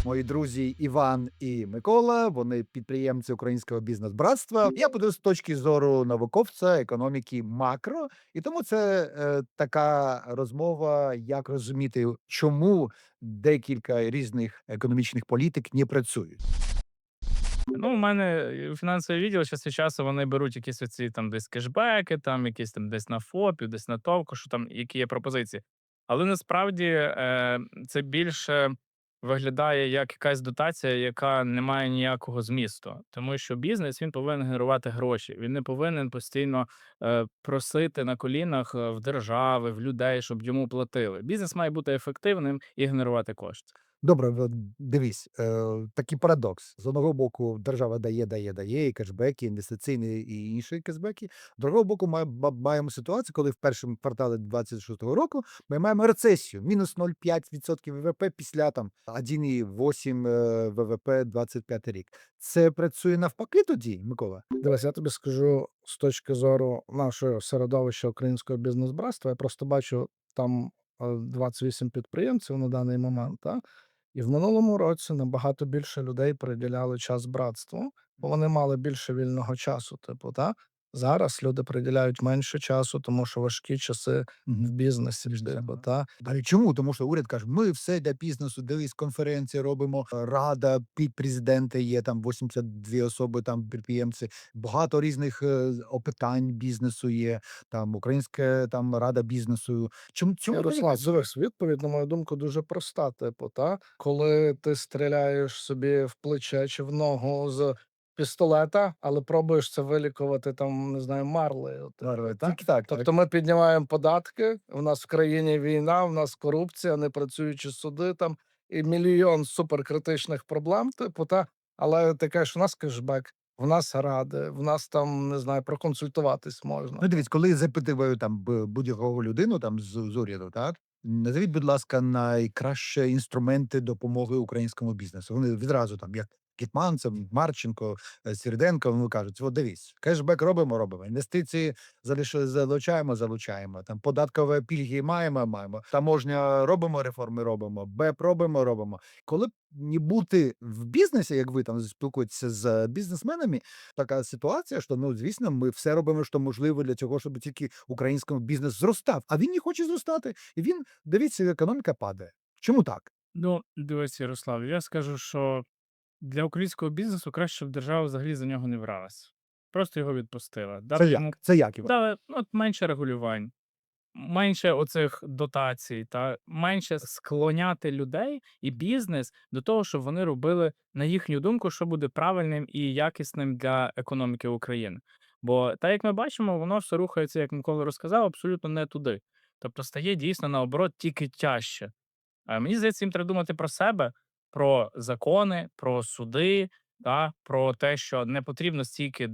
Мої друзі Іван і Микола, вони підприємці Українського бізнес-братства. Я подивився з точки зору науковця економіки макро, і тому це така розмова, як розуміти, чому декілька різних економічних політик не працюють. Ну, у мене фінансовий відділ час від часу вони беруть якісь оці там десь кешбеки, там якісь там десь на ФОПів, десь на ТОВКу, що там які є пропозиції. Але насправді це більше виглядає як якась дотація, яка не має ніякого змісту. Тому що бізнес він повинен генерувати гроші. Він не повинен постійно просити на колінах в держави, в людей, щоб йому платили. Бізнес має бути ефективним і генерувати кошти. Добре, от дивись, такий парадокс. З одного боку, держава дає, і кешбеки, інвестиційні і інші кешбеки. З другого боку, маємо ситуацію, коли в першому кварталі 26-го року ми маємо рецесію, мінус 0,5% ВВП після там 1,8 ВВП 25 рік. Це працює навпаки тоді, Микола? Дивись, я тобі скажу з точки зору нашого середовища українського бізнес-братства. Я просто бачу там 28 підприємців на даний момент, та? І в минулому році набагато більше людей приділяли час братству, бо вони мали більше вільного часу, типу, та? Зараз люди приділяють менше часу, тому що важкі часи в бізнесі, типу, та? А чому? Тому що уряд каже: ми все для бізнесу, дивись, конференції робимо, рада президента є там 82 особи, там підприємці, багато різних опитань бізнесу є. Там українська там рада бізнесу. Чому так? Ярослав, дивись, відповідь, на мою думку, дуже проста. Типу, та коли ти стріляєш собі в плече чи в ногу з пістолета, але пробуєш це вилікувати там, не знаю, марлею. Типу, та? Тільки так, так. Тобто ми піднімаємо податки, в нас в країні війна, в нас корупція, непрацюючі суди там і мільйон суперкритичних проблем. Типу, та але ти кажеш, у нас кешбек, в нас ради, в нас там не знаю, проконсультуватись можна. Ну, дивіться, коли запитую там будь-якого людину там з уряду, так? Назвіть, будь ласка, найкращі інструменти допомоги українському бізнесу. Вони відразу там, як Гетманцев, Марченко, Сірденко, вони кажуть: от дивись, кешбек робимо, інвестиції залучаємо, там податкові пільги маємо, таможня робимо, БЕП робимо. Коли б не бути в бізнесі, як ви там спілкуєтеся з бізнесменами, така ситуація, що, ну, звісно, ми все робимо, що можливо для цього, щоб тільки український бізнес зростав, а він не хоче зростати. І він, дивіться, економіка падає. Чому так? Ну, дивись, Ярослав, я скажу, що для українського бізнесу краще, щоб держава взагалі за нього не бралась. Просто його відпустила. Це Дати йому як? Це як, Іван? дали ну, от менше регулювань, менше оцих дотацій, та менше склоняти людей і бізнес до того, щоб вони робили, на їхню думку, що буде правильним і якісним для економіки України. Бо так як ми бачимо, воно все рухається, як Микола розказав, абсолютно не туди. Тобто стає дійсно наоборот тільки тяжче. Мені здається, їм треба думати про себе, про закони, про суди, про те, що не потрібно стільки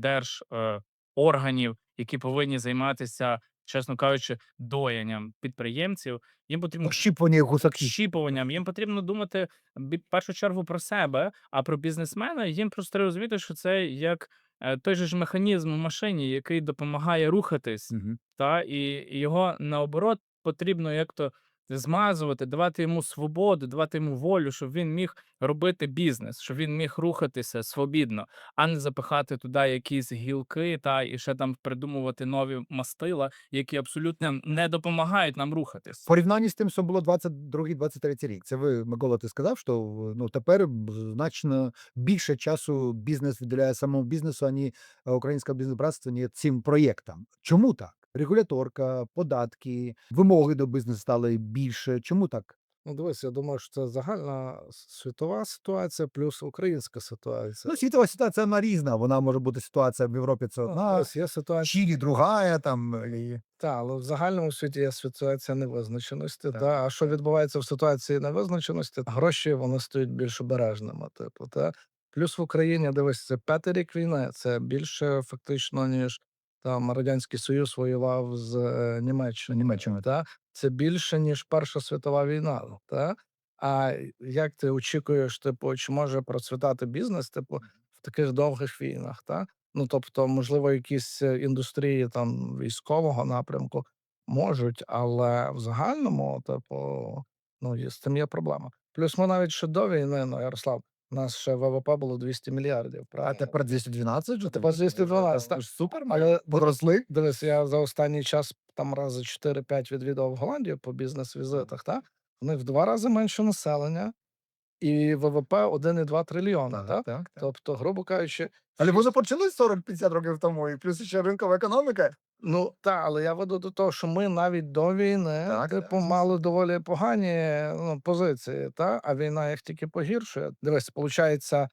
органів, які повинні займатися, чесно кажучи, доєнням підприємців. Їм потрібно Ощіпування гусаків. щіпуванням. Їм потрібно думати в першу чергу про себе, а про бізнесмена їм просто треба розуміти, що це як той же ж механізм у машині, який допомагає рухатись, Мгм. і його наоборот потрібно як то змазувати, давати йому свободу, давати йому волю, щоб він міг робити бізнес, щоб він міг рухатися свобідно, а не запихати туди якісь гілки, і ще там придумувати нові мастила, які абсолютно не допомагають нам В рухатись. порівнянні з тим, що було 22-23 рік. Це ви, Микола, ти сказав, що ну, тепер значно більше часу бізнес виділяє самому бізнесу, ані українське бізнес-братство, ні цим проєктам. Чому так? Регуляторка, податки, вимоги до бізнесу стали більше. Чому так? Ну, дивись, я думаю, що це загальна світова ситуація плюс українська ситуація. Ну, світова ситуація вона різна. Вона може бути ситуація в Європі, це Ну, одна, дивись, є в ситуація, Чилі другая, там і але в загальному світі є ситуація невизначеності. так. А що відбувається в ситуації невизначеності? Гроші вони стають більш обережними. Типу, та плюс в Україні дивись, це п'ятий рік війни. Це більше фактично ніж там Радянський Союз воював з Німеччиною. Німеччина. Та це більше ніж Перша світова війна. Та а як ти очікуєш, типу, чи може процвітати бізнес, типу, в таких довгих війнах? Та ну, тобто, можливо, якісь індустрії там військового напрямку можуть, але в загальному, типу, Ну, і з цим є проблема. Плюс ми навіть ще до війни, ну, Ярослав, у нас ще ВВП було 200 мільярдів, А правильно? тепер 212 вже? Тепер 212, Ну ж супер, Але подросли. дивись, я за останній час там рази 4-5 відвідав Голландію по бізнес-візитах, так? В них в 2 рази менше населення і ВВП 1,2 трильйона, Так, так? так, так. Тобто, грубо кажучи, Але всі воно почалось 40-50 років тому, і плюс ще ринкова економіка. ну, так, але я веду до того, що ми навіть до війни, Так, типу, так. мали доволі погані, ну, позиції, та? А війна їх тільки погіршує. Дивись, получається,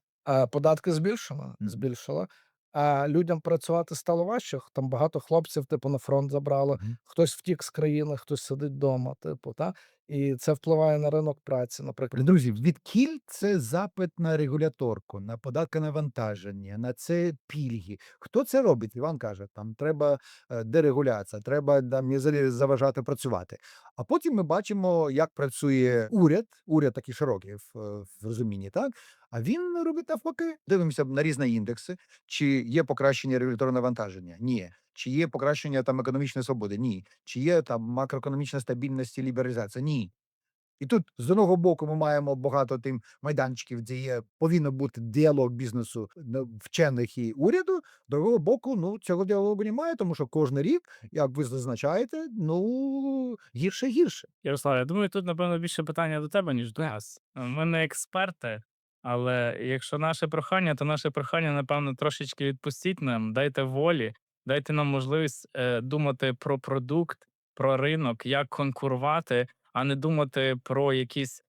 податки Мгм. збільшила, а людям працювати стало важче. Там багато хлопців, типу, на фронт забрало, Мгм. хтось втік з країни, хтось сидить вдома, типу, та? І це впливає на ринок праці, наприклад. Друзі, відкіль це запит на регуляторку, на податковнавантаження, на це пільги. Хто це робить? Іван каже, там треба дерегуляція, треба там не заважати працювати. А потім ми бачимо, як працює уряд такий широкий в розумінні, так? А він робить навпаки. Дивимося на різні індекси, чи є покращення регуляторного навантаження? Ні. Чи є покращення там економічної свободи? Ні. Чи є там макроекономічна стабільність і лібералізація? Ні. І тут з одного боку ми маємо багато тим майданчиків, де повинно бути діалог бізнесу, вчених і уряду. З другого боку, ну цього діалогу немає, тому що кожен рік, як ви зазначаєте, ну гірше і гірше. Ярослав, я думаю, тут, напевно, більше питання до тебе, ніж до нас. Ми не експерти, але якщо наше прохання, то наше прохання, напевно, трошечки відпустіть нам, дайте волі, дайте нам можливість думати про продукт, про ринок, як конкурувати, а не думати про якісь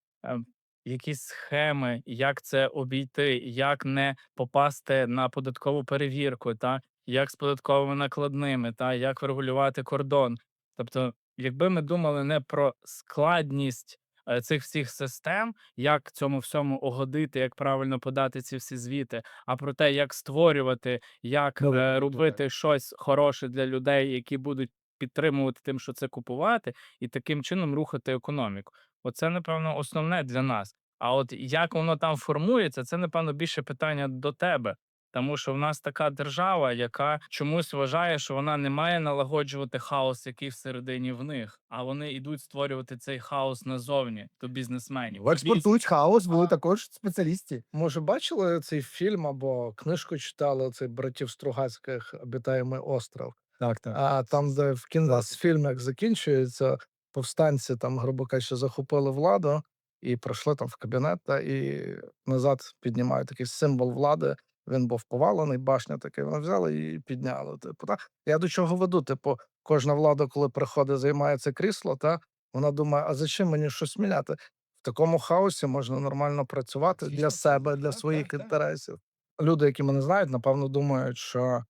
схеми, як це обійти, як не попасти на податкову перевірку, та як з податковими накладними, та як врегулювати кордон. Тобто, якби ми думали не про складність цих всіх систем, як цьому всьому угодити, як правильно подати ці всі звіти, а про те, як створювати, як Новий продукт, робити щось хороше для людей, які будуть підтримувати тим, що це купувати, і таким чином рухати економіку. Оце, напевно, основне для нас. А от як воно там формується, це, напевно, більше питання до тебе. Тому що в нас така держава, яка чомусь вважає, що вона не має налагоджувати хаос, який всередині в них, а вони йдуть створювати цей хаос назовні до бізнесменів. Експортують хаос, були також спеціалісти. Може, бачили цей фільм або книжку читали цей братів Стругацьких «Обітаємий остров»? Так, так. А там, де в Класика. фільм як закінчується, повстанці там, грубо кажучи, захопили владу і прийшли там в кабінет, і назад піднімають такий символ влади. Він був повалений, башня така, вони взяли і підняли. Типу, та? Я до чого веду? Типу, кожна влада, коли приходить, займає це крісло, та вона думає, а зачем мені щось міняти? В такому хаосі можна нормально працювати для себе, для своїх інтересів. Люди, які мене знають, напевно, думають, що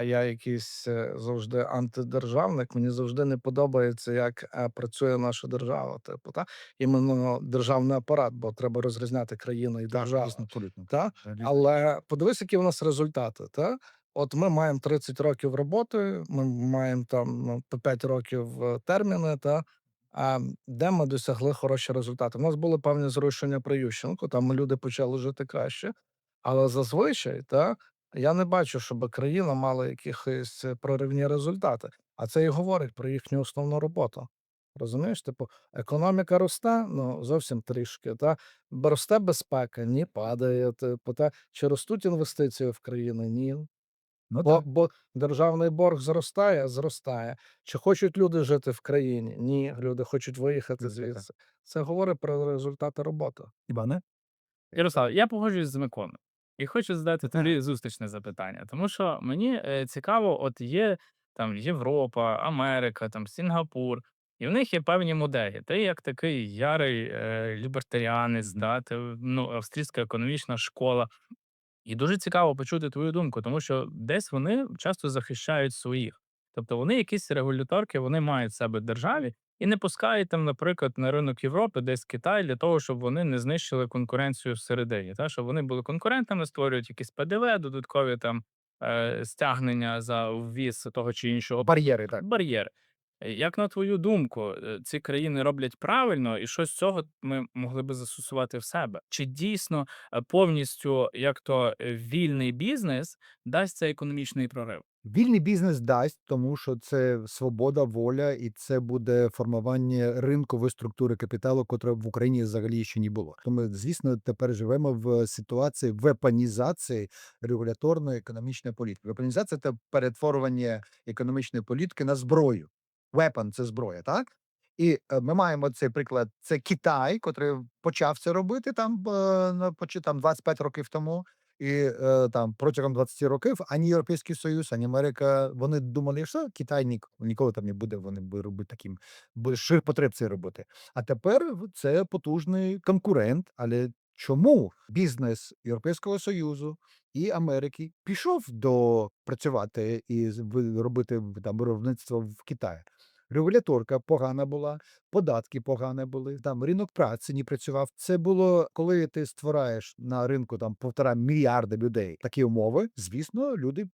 я якийсь завжди антидержавник. Мені завжди не подобається, як працює наша держава. Типу, та іменно державний апарат, бо треба розрізняти країну і державу. Дійсно, абсолютно. Та? Але подивись, які у нас результати. Та? От ми маємо 30 років роботи, ми маємо там по 5 років терміни. Та? А де ми досягли хороші результати? У нас були певні зрушення при Ющенку, там люди почали жити краще. Але зазвичай, та, я не бачу, щоб країна мала якихось проривні результати. А це і говорить про їхню основну роботу. Розумієш? Типу, економіка росте, ну зовсім трішки. Та росте безпека, ні, падає. Типу, та чи ростуть інвестиції в країну? Ні. Ну Бо, так. бо державний борг зростає, зростає. Чи хочуть люди жити в країні? Ні, люди хочуть виїхати Звичайно. звідси. Це говорить про результати роботи. Іване? Ярослав, я погоджуюсь з Миколою і хочу задати тобі зустрічне запитання, тому що мені цікаво, от є там Європа, Америка, там Сінгапур, і в них є певні моделі. Ти як такий ярий лібертаріанець, Мгм. да, ти, ну, австрійська економічна школа. І дуже цікаво почути твою думку, тому що десь вони часто захищають своїх. Тобто вони якісь регуляторки, вони мають в себе в державі і не пускають там, наприклад, на ринок Європи, десь Китай, для того, щоб вони не знищили конкуренцію всередині. Та щоб вони були конкурентами, створюють якісь ПДВ, додаткові там стягнення за ввіз того чи іншого Бар'єри, так. бар'єри. Як на твою думку, ці країни роблять правильно, і що з цього ми могли би застосувати в себе? Чи дійсно повністю як то вільний бізнес дасть цей економічний прорив? Вільний бізнес дасть, тому що це свобода, воля, і це буде формування ринкової структури капіталу, котре в Україні взагалі ще не було. Тому, звісно, тепер живемо в ситуації вепонізації регуляторної економічної політики. Вепонізація це перетворювання економічної політики на зброю. Weapon – це зброя, так? І ми маємо цей приклад. Це Китай, котрий почав це робити там 25 років тому. І там протягом 20 років ані Європейський Союз, ані Америка вони думали, що Китай ніколи там не буде. Вони будуть робити таким, буде ширпотреб це робити. А тепер це потужний конкурент. Але чому бізнес Європейського Союзу і Америки пішов до працювати і робити там виробництво в Китаї? Регуляторка погана була, податки погані були, там ринок праці не працював. Це було, коли ти створюєш на ринку там 1,5 мільярда людей такі умови, звісно, люди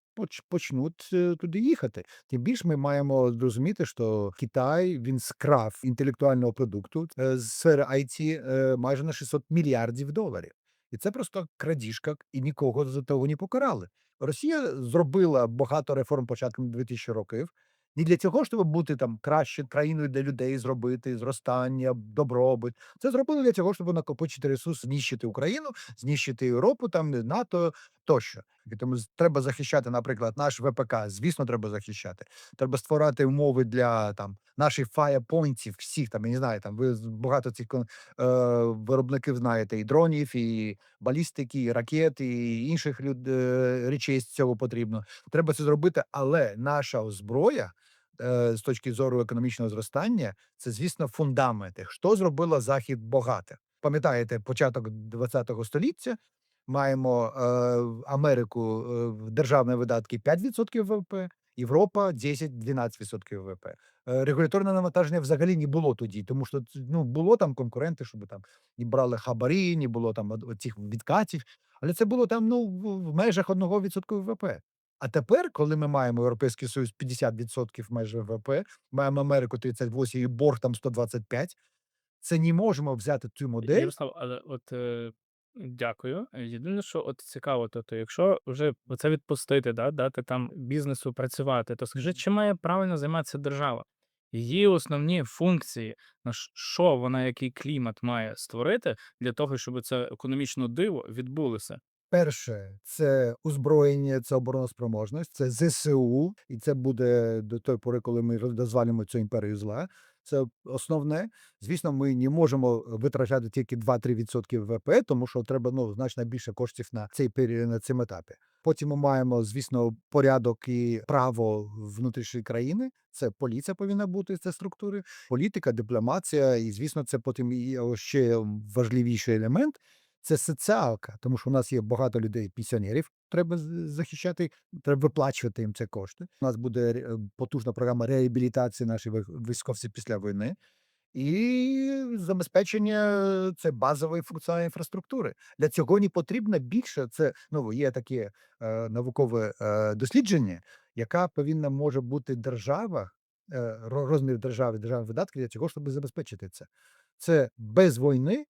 почнуть туди їхати. Тим більше ми маємо зрозуміти, що Китай він скрав інтелектуального продукту з сфери IT майже на 600 мільярдів доларів. І це просто крадіжка, і нікого за того не покарали. Росія зробила багато реформ початком 2000 років. Не для цього, щоб бути там краще країною для людей, зробити зростання, добробут. Це зробили для цього, щоб накопичити ресурс, знищити Україну, знищити Європу, там НАТО тощо. І тому треба захищати, наприклад, наш ВПК. Звісно, треба захищати. Треба створити умови для там наших фаєрпойнтів, всіх там, я не знаю, там ви багато цих виробників знаєте, і дронів, і балістики, і ракет, і інших речей з цього потрібно. Треба це зробити, але наша зброя з точки зору економічного зростання, це, звісно, фундаменти. Що зробила Захід багато? Пам'ятаєте, початок ХХ століття, маємо Америку, державні видатки 5% ВВП, Європа 10-12% ВВП. Регуляторне навантаження взагалі не було тоді, тому що було там конкуренти, щоб там не брали хабарі, не було там цих відкатів, але це було там в межах 1% ВВП. А тепер, коли ми маємо Європейський Союз 50% майже ВВП, маємо Америку 38 і борг там 125, це не можемо взяти цю модель. Ярослав, але от дякую. Єдине, що от цікаво, тобто, якщо вже це відпустити, дати там бізнесу працювати, то скажи, чим має правильно займатися держава? Її основні функції, що вона, який клімат має створити для того, щоб це економічне диво відбулося? Перше, це озброєння, це обороноспроможність, це ЗСУ, і це буде до тої пори, коли ми розвалимо цю імперію зла. Це основне. Звісно, ми не можемо витрачати тільки 2-3% ВВП, тому що треба значно більше коштів на цей період, на цьому етапі. Потім ми маємо, звісно, порядок і право внутрішньої країни. Це поліція повинна бути, це структури, політика, дипломатія, і звісно, це потім і ще важливіший елемент. Це соціалка, тому що у нас є багато людей, пенсіонерів, треба захищати, треба виплачувати їм ці кошти. У нас буде потужна програма реабілітації наших військовців після війни. І забезпечення це базової функціональної інфраструктури. Для цього не потрібно більше. Це є таке наукове дослідження, яка повинна може бути держава, розмір держави, державних видатків для цього, щоб забезпечити це. Це без війни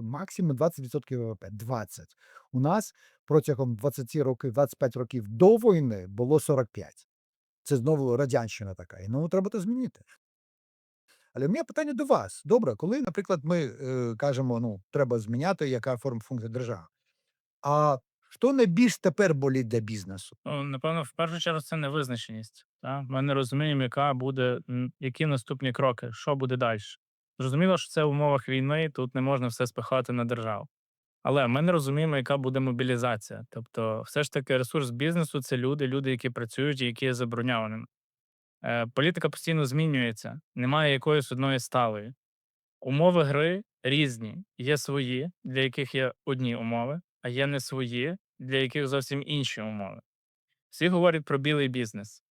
максимум 20% ВВП. 20. У нас протягом 20 років, 25 років до війни було 45. Це знову радянщина така. І треба це змінити. Але в мене питання до вас. Добре, коли, наприклад, ми кажемо, треба зміняти, яка форма функція держави. А що найбільш тепер болить для бізнесу? Напевно, в першу чергу це невизначеність. Ми не розуміємо, які наступні кроки, що буде далі. Зрозуміло, що це в умовах війни, тут не можна все спихати на державу. Але ми не розуміємо, яка буде мобілізація. Тобто, все ж таки, ресурс бізнесу це люди, які працюють і які є заброньованими. Політика постійно змінюється, немає якоїсь одної сталої. Умови гри різні. Є свої, для яких є одні умови, а є не свої, для яких зовсім інші умови. Всі говорять про білий бізнес.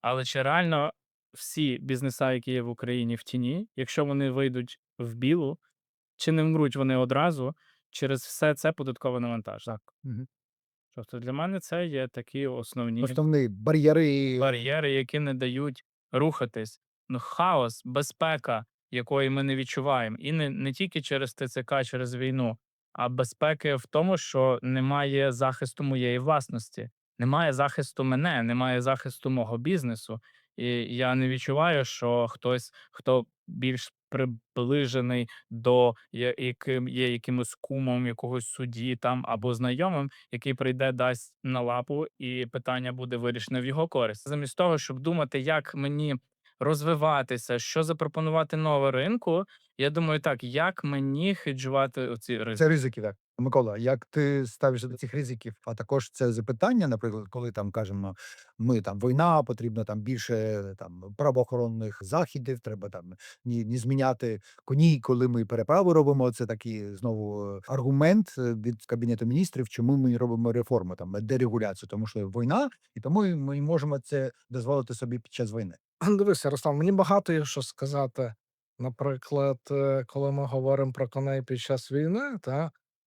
Але чи реально всі бізнеса, які є в Україні в тіні, якщо вони вийдуть в білу, чи не вмруть вони одразу через все це податкове навантаження? Так. Угу. Тобто для мене це є такі основні Основні бар'єри. бар'єри, які не дають рухатись. Хаос, безпека, якої ми не відчуваємо. І не тільки через ТЦК, через війну, а безпеки в тому, що немає захисту моєї власності. немає захисту мене, немає захисту мого бізнесу. І я не відчуваю, що хтось, хто більш приближений до яким є якимось кумом якогось судді там або знайомим, який прийде, дасть на лапу, і питання буде вирішене в його користь. Замість того, щоб думати, як мені розвиватися, що запропонувати нове ринку, я думаю, так, як мені хеджувати оці ризики. Це ризики, так. Микола, як ти ставишся до цих ризиків? А також це запитання, наприклад, коли там кажемо, ми там війна, потрібно там більше там правоохоронних заходів, треба там не зміняти коні, коли ми переправи робимо. Це такий знову аргумент від Кабінету міністрів, чому ми робимо реформи, там дерегуляцію, тому що війна, і тому ми можемо це дозволити собі під час війни. Дивись, Ярослав, мені багато є що сказати. Наприклад, коли ми говоримо про коней під час війни,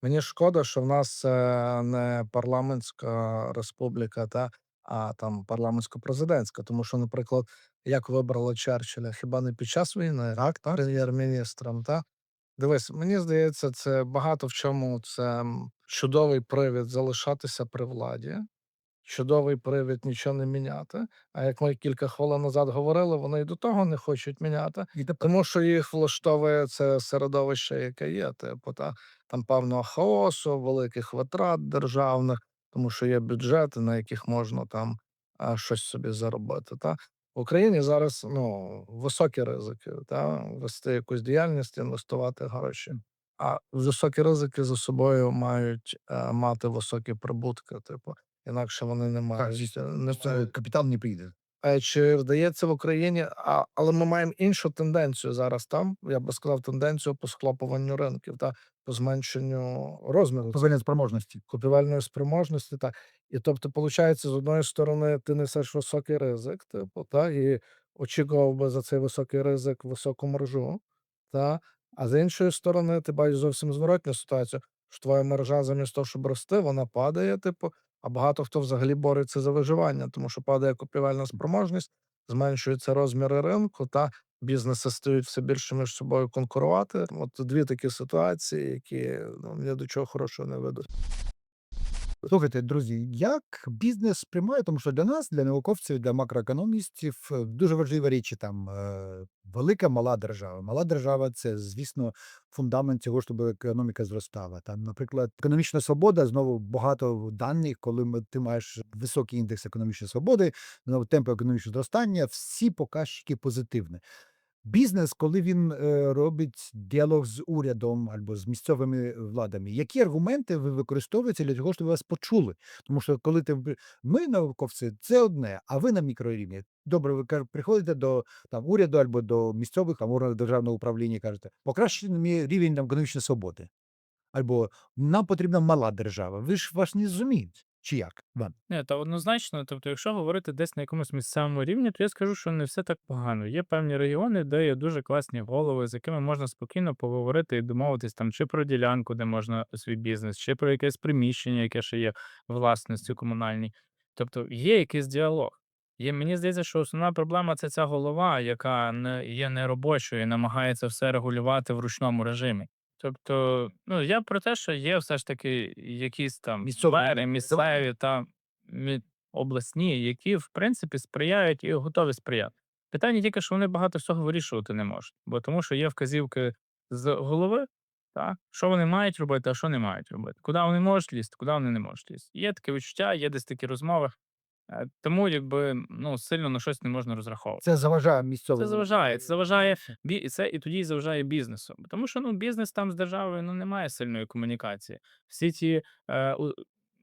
мені шкода, що в нас не парламентська республіка, а там парламентсько-президентська. Тому що, наприклад, як вибрали Черчилля, хіба не під час війни, Так. прем'єр-міністром, Дивись, мені здається, це багато в чому це чудовий привід залишатися при владі. Чудовий привід нічого не міняти. А як ми кілька хвилин назад говорили, вони й до того не хочуть міняти, І тепер тому що їх влаштовує це середовище, яке є. Типу, там певного хаосу, великих витрат державних, тому що є бюджети, на яких можна там щось собі заробити. В Україні зараз високі ризики, вести якусь діяльність, інвестувати гроші. А високі ризики за собою мають мати високі прибутки. Типу. Інакше вони не так, мають, звісно, не це мають. капітал не прийде. Чи вдається в Україні, але ми маємо іншу тенденцію зараз я би сказав, тенденцію по схлопуванню ринків, по зменшенню розміру Повинен спроможності. купівельної спроможності. І тобто, виходить, з одної сторони, ти несеш високий ризик, і очікував би за цей високий ризик високу маржу, а з іншої сторони, ти бачиш зовсім зворотню ситуацію, що твоя маржа замість того, щоб рости, вона падає, а багато хто взагалі бореться за виживання, тому що падає купівельна спроможність, зменшуються розміри ринку, бізнеси стають все більше між собою конкурувати. От дві такі ситуації, які ні до чого хорошого не ведуть. Слухайте, друзі, як бізнес сприймає, тому що для нас, для науковців, для макроекономістів дуже важливі речі там велика, мала держава. Мала держава це, звісно, фундамент цього, щоб економіка зростала. Там, наприклад, економічна свобода, знову багато даних, коли ти маєш високий індекс економічної свободи, знову темпи економічного зростання, всі показчики позитивні. Бізнес, коли він робить діалог з урядом або з місцевими владами, які аргументи ви використовуєте для того, щоб вас почули? Тому що коли ми, науковці, це одне, а ви на мікрорівні. Добре, ви приходите до там уряду або до місцевих там органів державного управління і кажете, покращити мій рівень там економічної свободи. Або нам потрібна мала держава. Ви ж вас не зрозуміють. Чи як, Іван? Ні, та однозначно, тобто, якщо говорити десь на якомусь місцевому рівні, то я скажу, що не все так погано. Є певні регіони, де є дуже класні голови, з якими можна спокійно поговорити і домовитись там чи про ділянку, де можна свій бізнес, чи про якесь приміщення, яке ще є власністю комунальній. Тобто є якийсь діалог. Мені здається, що основна проблема це ця голова, яка не є неробочою і намагається все регулювати в ручному режимі. Тобто, я про те, що є все ж таки якісь там Місцеві. сфери місцеві та обласні, які в принципі сприяють і готові сприяти. Питання тільки, що вони багато всього вирішувати не можуть, бо тому що є вказівки з голови, що вони мають робити, а що не мають робити, куди вони можуть лізти, куди вони не можуть лізти. Є таке відчуття, є десь такі розмови, тому сильно на щось не можна розраховувати. Це заважає місцевим. Це заважає і тоді і заважає бізнесу. Тому що бізнес там з державою немає сильної комунікації. Всі ті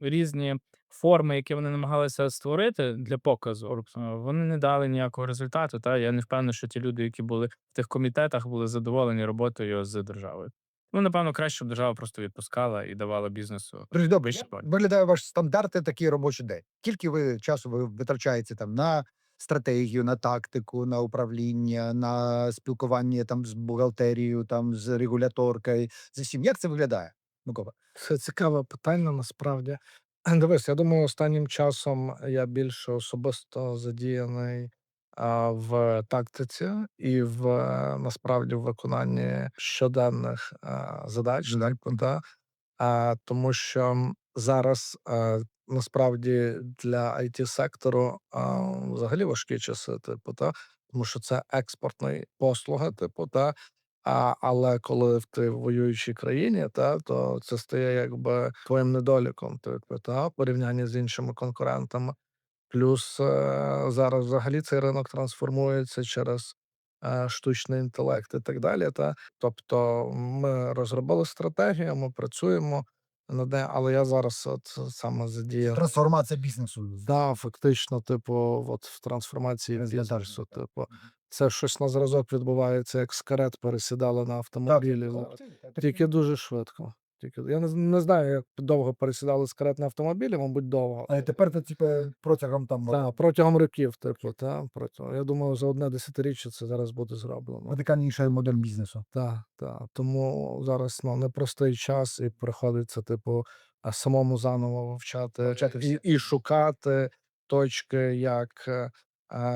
різні форми, які вони намагалися створити для показу, вони не дали ніякого результату. Я не впевнений, що ті люди, які були в тих комітетах, були задоволені роботою з державою. Напевно, краще, щоб держава просто відпускала і давала бізнесу. Дуже добре. Більше платять. Виглядає ваш стандартний такий робочий день. Скільки ви часу ви витрачаєте там на стратегію, на тактику, на управління, на спілкування там з бухгалтерією, там з регуляторкою, з усім? Як це виглядає, Микола? Це цікаве питання насправді. Дивись, я думаю, останнім часом я більше особисто задіяний в тактиці і насправді в виконанні щоденних задач. Задач. Тому що зараз насправді для IT-сектору, взагалі важкі часи, типу, тому що це експортна послуга, типу, але коли ти в воюючій країні, то це стає якби твоїм недоліком, типу, в порівнянні з іншими конкурентами. Плюс, зараз взагалі цей ринок трансформується через, штучний інтелект і так далі, Тобто ми розробили стратегію, ми працюємо над нею, але я зараз от саме задіяний. Трансформація бізнесу. Да, фактично, типу, от в трансформації бізнесу, типу, це щось на зразок відбувається, як з карет пересідали на автомобілі зараз. Тільки дуже швидко. Я не знаю, як довго пересідали з карет на автомобілі, мабуть, довго. Але тепер це типу протягом Протягом років, типу, я думаю, за одне десятиріччя це зараз буде зроблено. радикальніша модель бізнесу. Тому зараз, непростий час, і приходиться, типу, самому заново вивчати і шукати точки,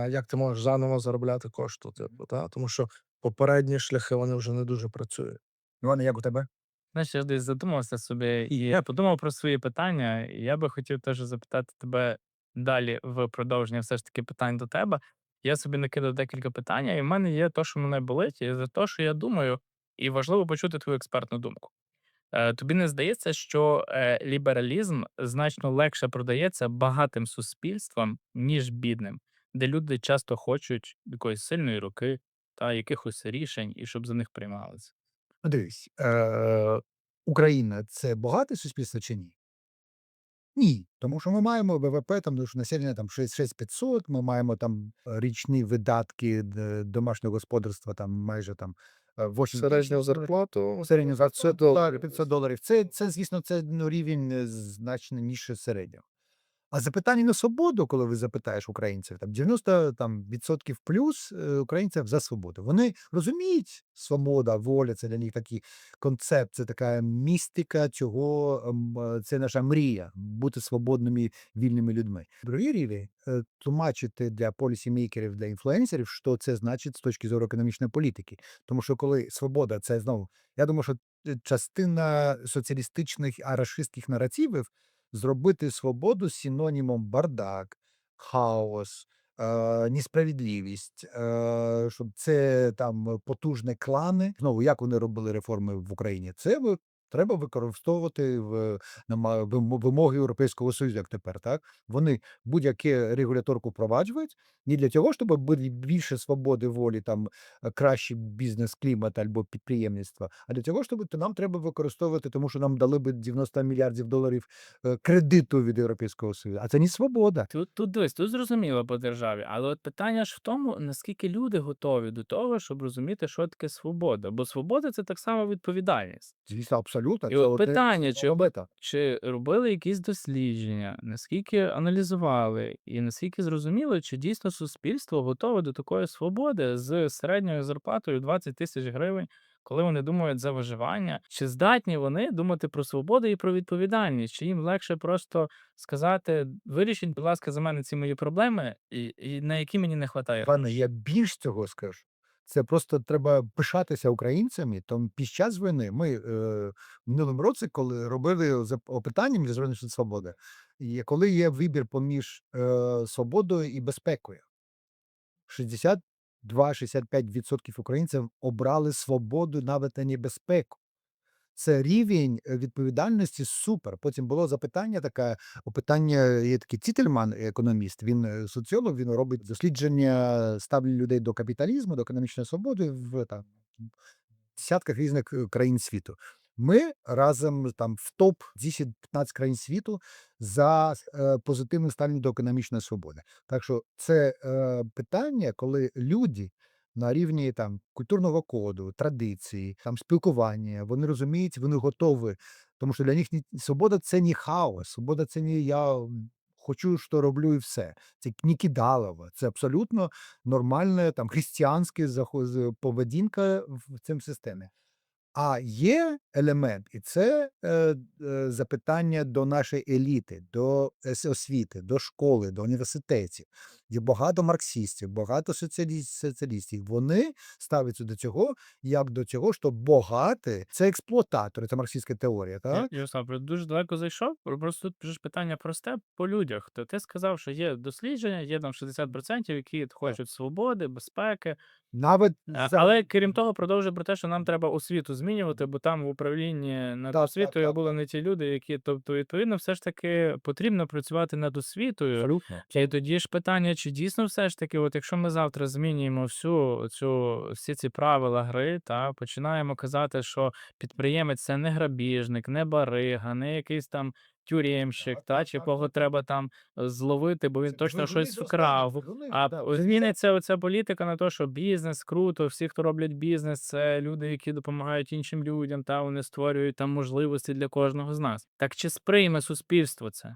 як ти можеш заново заробляти кошти, типу, тому що попередні шляхи, вони вже не дуже працюють. Іване, як у тебе? Знаєш, я десь задумався собі, і я подумав про свої питання, і я би хотів теж запитати тебе далі в продовження все ж таки питань до тебе. Я собі накидав декілька питань, і в мене є те, що мене болить, і за те, що я думаю, і важливо почути твою експертну думку. Тобі не здається, що лібералізм значно легше продається багатим суспільствам, ніж бідним, де люди часто хочуть якоїсь сильної руки та якихось рішень, і щоб за них приймалися? Ну, дивись, Україна це багате суспільство чи ні? Ні, тому що ми маємо ВВП, там населення там 6500, ми маємо там річні видатки домашнього господарства, там майже там 8 Середню зарплату середню зарплату $500. $500. Звісно, це рівень значно нижче середнього. А запитання на свободу, коли ви запитаєш українців, там 90 відсотків плюс українців за свободу. Вони розуміють, свобода, воля це для них такий концепт, це така містика цього, це наша мрія бути свободними, вільними людьми. Другий рівень тлумачити для полісімейкерів, для інфлюенсерів, що це значить з точки зору економічної політики. Тому що коли свобода, це знову, я думаю, що частина соціалістичних рашистських наративів зробити свободу синонімом бардак, хаос, несправедливість, щоб це там потужні клани. Знову, як вони робили реформи в Україні? Це треба використовувати вимоги Європейського Союзу, як тепер. Так вони будь-яке регуляторку впроваджують не для того, щоб бути більше свободи волі, там кращий бізнес-клімат або підприємництва, а для того, щоб нам треба використовувати, тому що нам дали би 90 мільярдів доларів кредиту від Європейського Союзу. А це не свобода. Тут дивись, тут зрозуміло по державі, але от питання ж в тому, наскільки люди готові до того, щоб розуміти, що таке свобода. Бо свобода це так само відповідальність. Звісно, абсолютно. І Це от одне питання, з робити. чи робили якісь дослідження, наскільки аналізували, і наскільки зрозуміло, чи дійсно суспільство готове до такої свободи з середньою зарплатою 20 тисяч гривень, коли вони думають за виживання, чи здатні вони думати про свободу і про відповідальність, чи їм легше просто сказати: вирішіть, будь ласка, за мене ці мої проблеми, і на які мені не вистачає Пане, грошей. я більш цього скажу. Це просто треба пишатися українцями. Тому під час війни ми в минулому році, коли робили опитання Міжнародної свободи, і коли є вибір поміж свободою і безпекою, 62-65% українців обрали свободу навіть а не безпеку. Це рівень відповідальності супер. Потім було запитання таке, опитання, є такий Цітельман, економіст, він соціолог, він робить дослідження ставлення людей до капіталізму, до економічної свободи в десятках різних країн світу. Ми разом там в топ 10-15 країн світу за позитивне ставлення до економічної свободи. Так що це питання, коли люди на рівні там культурного коду, традиції, там спілкування, вони розуміють, вони готові. Тому що для них свобода це не хаос, свобода це не я хочу, що роблю, і все. Це не кидалово, це абсолютно нормальна там християнська поведінка в цьому системі. А є елемент, і це запитання до нашої еліти, до освіти, до школи, до університетів. є багато марксистів, багато соціалістів. Вони ставляться до цього, як до цього, що багаті– це експлуататори, це марксистська теорія, так? Ярослав, дуже далеко зайшов. Просто тут же ж питання просте по людях. То ти сказав, що є дослідження, є там 60%, які хочуть свободи, безпеки. Навіть Але крім того, продовжує про те, що нам треба освіту змінювати, бо там в управлінні над Так, освітою так. були не ті люди, які. Тобто, відповідно, все ж таки потрібно працювати над освітою. абсолютно. І тоді ж питання, чи дійсно все ж таки, от якщо ми завтра змінюємо всі ці правила гри, та починаємо казати, що підприємець це не грабіжник, не барига, не якийсь там тюремщик, чи кого треба там зловити, бо він точно щось вкрав. А зміниться оця політика на те, що бізнес круто, всі, хто роблять бізнес, це люди, які допомагають іншим людям, та вони створюють там можливості для кожного з нас. Так чи сприйме суспільство це?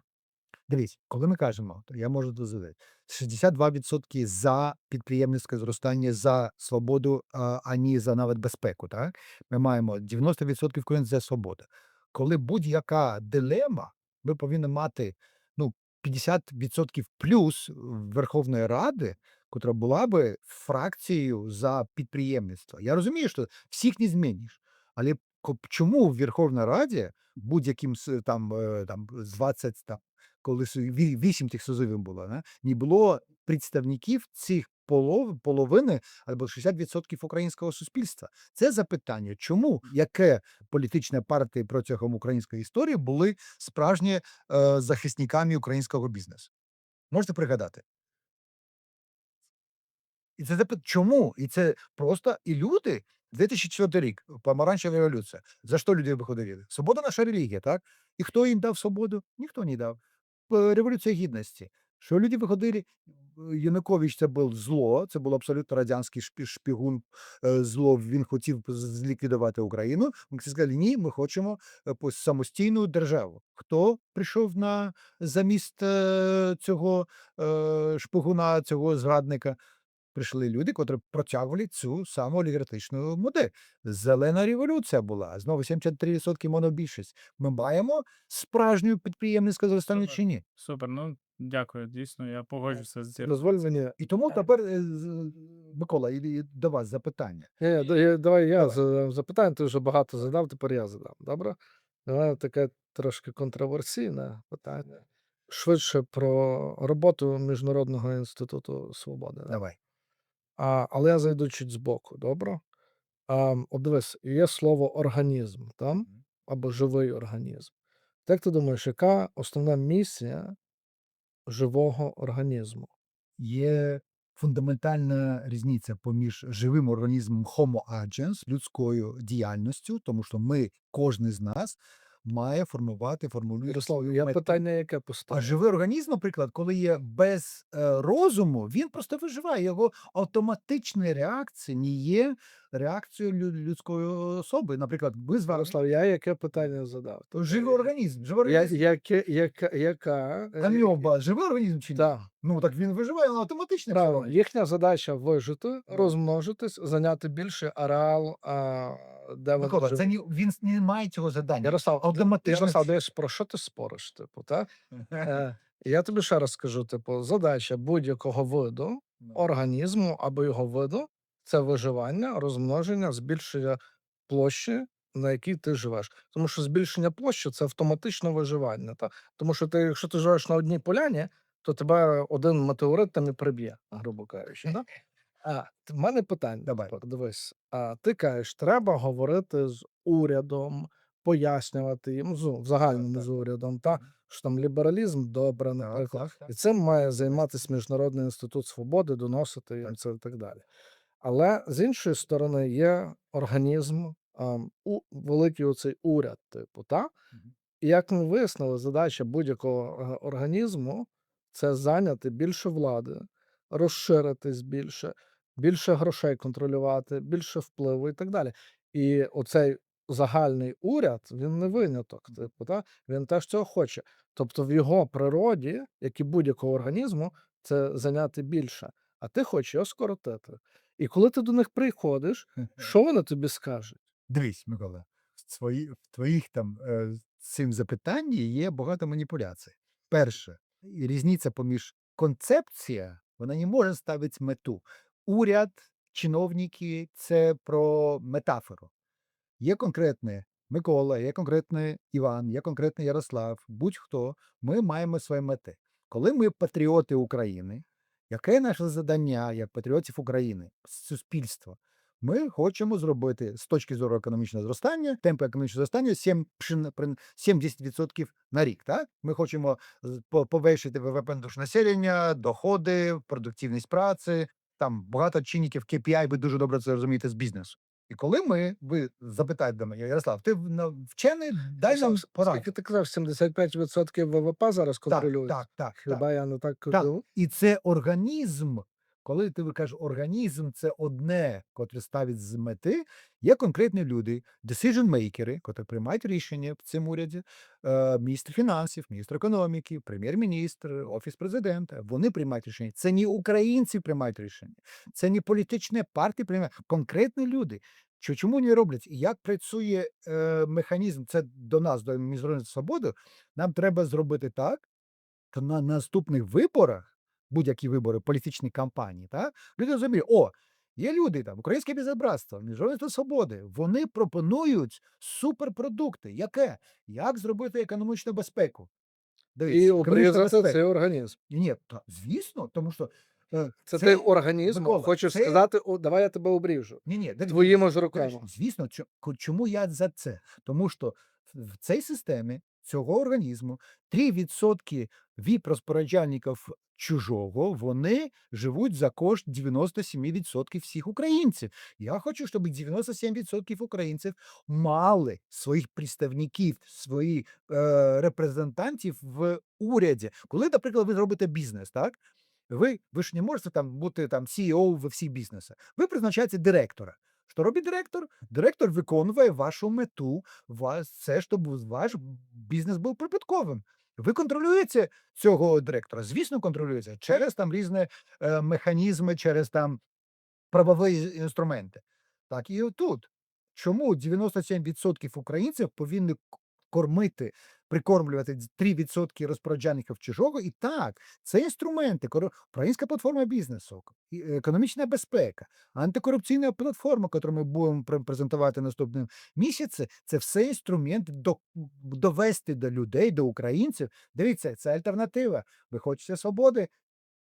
Дивись, коли ми кажемо, то я можу дозволити, 62% за підприємницьке зростання, за свободу, ані за навіть безпеку, так? Ми маємо 90% українців за свободу. Коли будь-яка дилема, ми повинні мати, 50% плюс Верховної Ради, котра була би фракцією за підприємництво. Я розумію, що всіх не зміниш, але чому в Верховній Раді будь-яким там з 20 там коли 8 тих созивів було, не було представників цих половини або 60% українського суспільства. Це запитання, чому, яке політичні партії протягом української історії були справжні захисниками українського бізнесу? Можете пригадати? І це чому? І це просто і люди. 2004 рік, помаранчева революція. За що люди виходили? Свобода наша релігія, так? І хто їм дав свободу? Ніхто не дав. Революція Гідності. Що люди виходили? Янукович це був зло, це був абсолютно радянський шпигун, зло, він хотів зліквідувати Україну. Ми сказали, ні, ми хочемо самостійну державу. Хто прийшов на замість цього шпигуна, цього зрадника? Прийшли люди, котрі протягували цю саму олігархічну модель. Зелена революція була, знову 73% монобільшість. Ми маємо справжню підприємницьку зростання чи ні? Супер, дякую. Дійсно, я погоджуся з цим. Дозволь мені. І тому тепер, Микола, до вас запитання. Давай я Давай. запитаю, ти вже багато задав, тепер я задам. Добре? Давай таке трошки контроверсійне питання. Швидше про роботу Міжнародного інституту свободи. Да? Давай. Але я зайду чуть збоку, добре? От дивись, є слово організм там, або живий організм. Як ти думаєш, яка основна місія живого організму? Є фундаментальна різниця поміж живим організмом Homo agens, людською діяльністю, тому що кожен з нас має формулює Ярослав, свою я мету. питання яке А поставив? живий організм, наприклад, коли є без розуму, він просто виживає. Його автоматична реакція не є реакцією людської особи. Наприклад, ми з вами Ярослав, я яке питання задав? живий організм. Живий організм. Яка? Амеба живий організм чи ні? Так, Ну так він виживає на автоматично. правильно. Їхня задача вижити, розмножитись, зайняти більший ареал, де вони Микола, це живуть. він не має цього завдання. Ярослав, Автоматично. Ярослав, дивись, про що ти спориш, типу, так? Я тобі ще раз скажу, типу, задача будь-якого виду організму або його виду це виживання, розмноження, збільшення площі, на якій ти живеш. Тому що збільшення площі це автоматичне виживання. Тому що якщо ти живеш на одній поляні, то тебе один метеорит там і приб'є, грубо кажучи. Да? В мене питання. Давай. Тепер, дивись, ти кажеш, треба говорити з урядом, пояснювати їм в загальному Так. з урядом, що там лібералізм добре, наприклад. Так. І цим має займатися Міжнародний інститут свободи, доносити їм це і так далі. Але з іншої сторони є організм, великий оцей уряд, типу, та? І як ми вияснили, задача будь-якого організму це зайняти більше влади, розширитись більше грошей контролювати, більше впливу і так далі. І оцей загальний уряд, він не виняток, типу, та? Він теж цього хоче. Тобто в його природі, як і будь-якого організму, це зайняти більше, а ти хочеш його скоротити. І коли ти до них приходиш, що вони тобі скажуть? Дивись, Микола, в твоїх там цим запитанні є багато маніпуляцій. Перше, різниця поміж концепція Вона не може ставити мету. Уряд, чиновники– це про метафору. Є конкретний Микола, є конкретний Іван, є конкретний Ярослав, будь-хто. Ми маємо свої мети. Коли ми патріоти України, яке наше завдання як патріотів України, суспільства? Ми хочемо зробити з точки зору економічного зростання, темпу економічного зростання 70% на рік. Так? Ми хочемо повищити ВВП на душу населення, доходи, продуктивність праці. Там багато чинників KPI, ви дуже добре це розумієте з бізнесу. І коли ви запитаєте до мене: Ярослав, ти вчений, дай нам пораду. Скільки ти казав, 75% ВВП зараз Так, контролюється? так. Хіба я не так Так, кажу? і це організм. Коли ти кажеш організм, це одне, котре ставить з мети. Є конкретні люди, decision-makers, котрі приймають рішення в цьому уряді, міністр фінансів, міністр економіки, прем'єр-міністр, офіс президента. Вони приймають рішення. Це не українці приймають рішення, це не політичні партії приймають, конкретні люди. Чому не роблять? І як працює механізм? Це до нас, до Міжнародної свободи. Нам треба зробити так, то на наступних виборах, будь-які вибори, політичні кампанії, так, люди розуміють: о, є люди там, Українське Безобразство, Міжнародна Свободи, вони пропонують суперпродукти. Яке? Як зробити економічну безпеку? І Дивіться, економічна обрізати безпека. цей організм. Ні, звісно, тому що Це ти організм Микола, хочеш це- сказати: "О, давай я тебе обріжу". Ні, Твоїми ж руками. Звісно, чому я за це? Тому що в цій системі цього організму 3% ВІП-розпоряджальників чужого, вони живуть за кошт 97% всіх українців. Я хочу, щоб 97% українців мали своїх представників, своїх репрезентантів в уряді. Коли, наприклад, ви зробите бізнес, так? Ви ж не можете там бути там CEO в всіх бізнесах. Ви призначаєте директора. Що робить директор? Директор виконує вашу мету, це, щоб ваш бізнес був прибутковим. Ви контролюєте цього директора? Звісно, контролюєте через там різні механізми, через там правові інструменти. Так і отут. Чому 97% українців повинні кормити, прикормлювати 3% розпоряджальників чужого? І так, це інструменти, українська платформа бізнесу, економічна безпека, антикорупційна платформа, яку ми будемо презентувати наступним місяці, це все інструмент довести до людей, до українців. Дивіться, це альтернатива. Ви хочете свободи?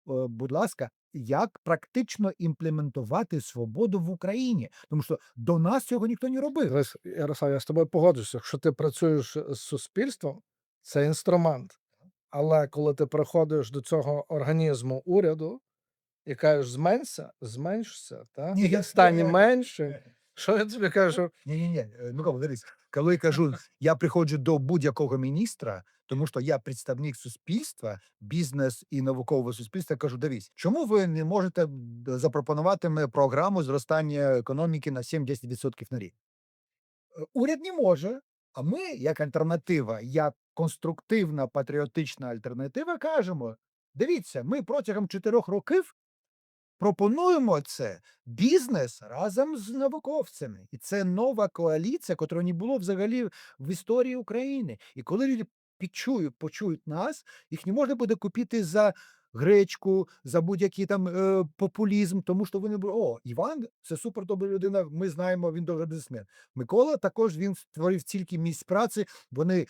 Будь ласка, як практично імплементувати свободу в Україні? Тому що до нас цього ніхто не робив. Дивись, Ярослав, я з тобою погоджуюся. Якщо ти працюєш з суспільством, це інструмент. Але коли ти приходиш до цього організму уряду і кажеш: зменшся, та? Ні, я Стань меншим. Що я тобі кажу? Ні. Микола, дивись, коли я кажу, я приходжу до будь-якого міністра, тому що я представник суспільства, бізнес і наукового суспільства, кажу: дивись, чому ви не можете запропонувати мені програму зростання економіки на 7-10% на рік? Уряд не може, а ми, як альтернатива, як конструктивна патріотична альтернатива, кажемо: дивіться, ми протягом 4 років пропонуємо це бізнес разом з науковцями. І це нова коаліція, котрої не було взагалі в історії України. І коли люди почують нас, їх не можна буде купити за гречку, за будь-який там популізм, тому що вони будуть: о, Іван – це супер добра людина, ми знаємо, він добрий бізнесмен. Микола також, він створив стільки місць праці, вони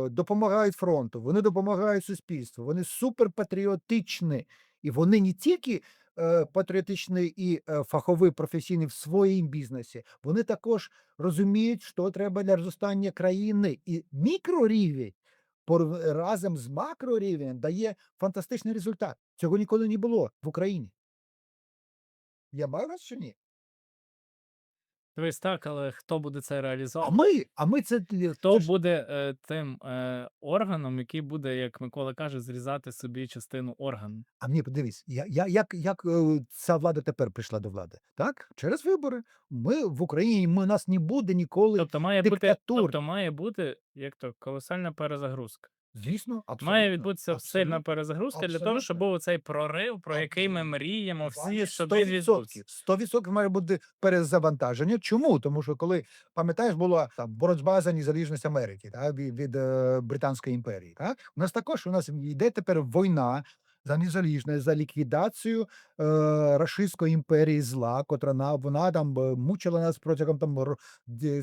допомагають фронту, вони допомагають суспільству, вони суперпатріотичні. І вони не тільки патріотичний і фаховий, професійний в своїм бізнесі, вони також розуміють, що треба для зростання країни. І мікрорівень разом з макрорівнем дає фантастичний результат. Цього ніколи не було в Україні. Я маю раз чи ні? Дивись, так, але хто буде це реалізовувати? А ми це Хто буде тим органом, який буде, як Микола каже, зрізати собі частину органу? А мені подивись, як ця влада тепер прийшла до влади? Так? Через вибори. Ми в Україні, нас не буде ніколи диктатур. Тобто має бути як то колосальна перезагрузка. Звісно, абсолютно. Має відбутися сильна абсолютно. перезагрузка для того, щоб Абсолютно. був цей прорив, про який ми мріємо всі, щоб він 100%. відбувся. 100% має бути перезавантаження. Чому? Тому що коли, пам'ятаєш, була там боротьба за незалежність Америки, від Британської імперії. У нас йде тепер війна за незалежність, за ліквідацію рашистської імперії зла, котра вона там мучила нас протягом там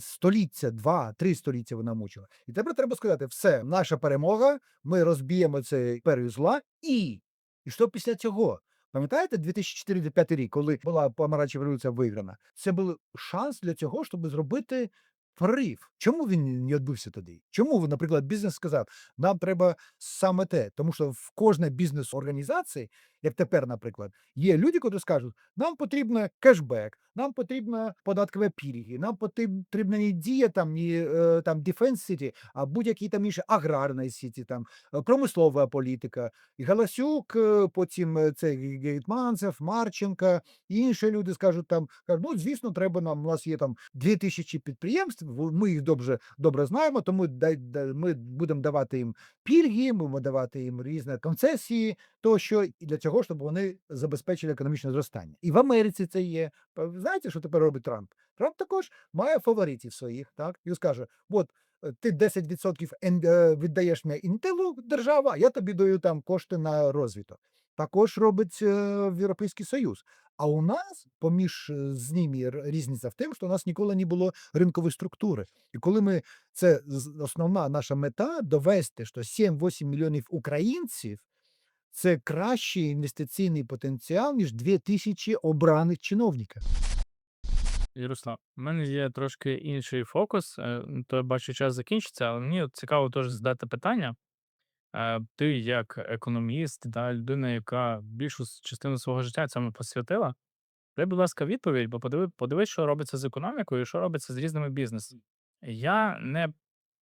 століття, 2-3 століття вона мучила. І тепер треба сказати, все, наша перемога, ми розб'ємо цю імперію зла, і що після цього? Пам'ятаєте 2004-2005 рік, коли була помаранчева революція виграна? Це був шанс для цього, щоб зробити прорив. Чому він не відбувся тоді? Чому, наприклад, бізнес сказав, нам треба саме те? Тому що в кожній бізнес-організації, як тепер, наприклад, є люди, які скажуть, нам потрібен кешбек, нам потрібно податкові пільги, нам потрібна не дія там, не там Defense City, а будь-які там інші аграрної сіті, там промислова політика. І Галасюк, потім цей Гетманцев, Марченко, і інші люди скажуть там, кажуть, ну, звісно, треба нам, у нас є там 2000 підприємств, ми їх добре знаємо, тому ми будемо давати їм пільги, ми будемо давати їм різні концесії, тощо, і для цього, щоб вони забезпечили економічне зростання. І в Америці це є. Знаєте, що тепер робить Трамп? Трамп також має фаворитів своїх, так? І скаже, от, ти 10% віддаєш мені інтелу держава, а я тобі даю там кошти на розвиток. Також робить Європейський Союз. А у нас поміж з ними різниця в тому, що у нас ніколи не було ринкової структури. І коли ми, це основна наша мета довести, що 7-8 мільйонів українців це кращий інвестиційний потенціал, ніж 2000 обраних чиновників. Ярослав, у мене є трошки інший фокус, то я бачу, час закінчиться, але мені от цікаво теж задати питання. Ти як економіст, да, людина, яка більшу частину свого життя цьому посвятила, дай, будь ласка, відповідь, бо подивись, що робиться з економікою і що робиться з різними бізнесами. Я не